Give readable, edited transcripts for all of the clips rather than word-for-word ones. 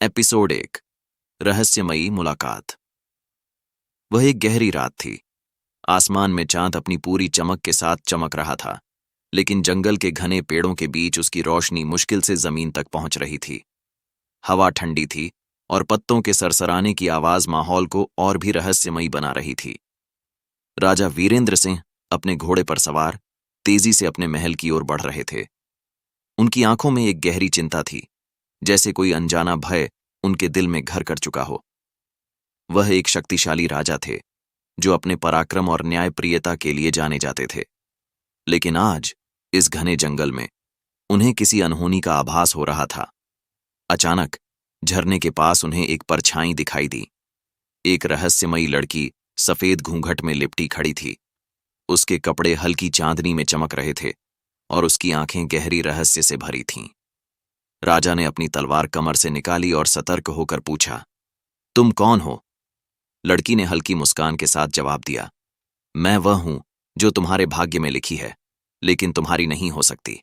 Episode 1 रहस्यमयी मुलाकात। वह एक गहरी रात थी। आसमान में चांद अपनी पूरी चमक के साथ चमक रहा था, लेकिन जंगल के घने पेड़ों के बीच उसकी रोशनी मुश्किल से जमीन तक पहुंच रही थी। हवा ठंडी थी और पत्तों के सरसराने की आवाज माहौल को और भी रहस्यमयी बना रही थी। राजा वीरेंद्र सिंह अपने घोड़े पर सवार तेजी से अपने महल की ओर बढ़ रहे थे। उनकी आंखों में एक गहरी चिंता थी, जैसे कोई अनजाना भय उनके दिल में घर कर चुका हो। वह एक शक्तिशाली राजा थे, जो अपने पराक्रम और न्यायप्रियता के लिए जाने जाते थे। लेकिन आज इस घने जंगल में उन्हें किसी अनहोनी का आभास हो रहा था। अचानक झरने के पास उन्हें एक परछाई दिखाई दी। एक रहस्यमयी लड़की सफेद घूंघट में लिपटी खड़ी थी। उसके कपड़े हल्की चांदनी में चमक रहे थे और उसकी आंखें गहरी रहस्य से भरी थीं। राजा ने अपनी तलवार कमर से निकाली और सतर्क होकर पूछा, तुम कौन हो? लड़की ने हल्की मुस्कान के साथ जवाब दिया, मैं वह हूं जो तुम्हारे भाग्य में लिखी है, लेकिन तुम्हारी नहीं हो सकती।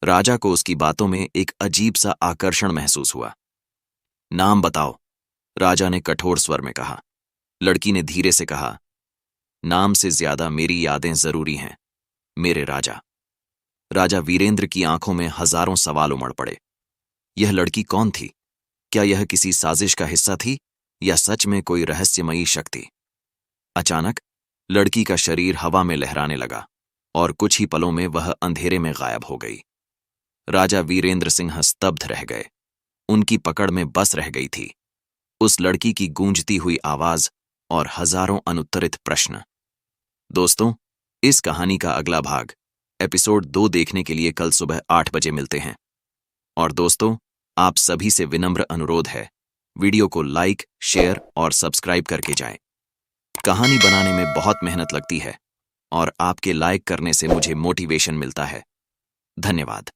राजा को उसकी बातों में एक अजीब सा आकर्षण महसूस हुआ। नाम बताओ, राजा ने कठोर स्वर में कहा। लड़की ने धीरे से कहा, नाम से ज्यादा मेरी यादें जरूरी हैं, मेरे राजा। राजा वीरेंद्र की आंखों में हजारों सवाल उमड़ पड़े। यह लड़की कौन थी? क्या यह किसी साजिश का हिस्सा थी या सच में कोई रहस्यमयी शक्ति? अचानक लड़की का शरीर हवा में लहराने लगा और कुछ ही पलों में वह अंधेरे में गायब हो गई। राजा वीरेंद्र सिंह स्तब्ध रह गए। उनकी पकड़ में बस रह गई थी उस लड़की की गूंजती हुई आवाज और हजारों अनुत्तरित प्रश्न। दोस्तों, इस कहानी का अगला भाग एपिसोड 2 देखने के लिए कल सुबह 8 बजे मिलते हैं। और दोस्तों, आप सभी से विनम्र अनुरोध है, वीडियो को लाइक, शेयर और सब्सक्राइब करके जाएं। कहानी बनाने में बहुत मेहनत लगती है और आपके लाइक करने से मुझे मोटिवेशन मिलता है। धन्यवाद।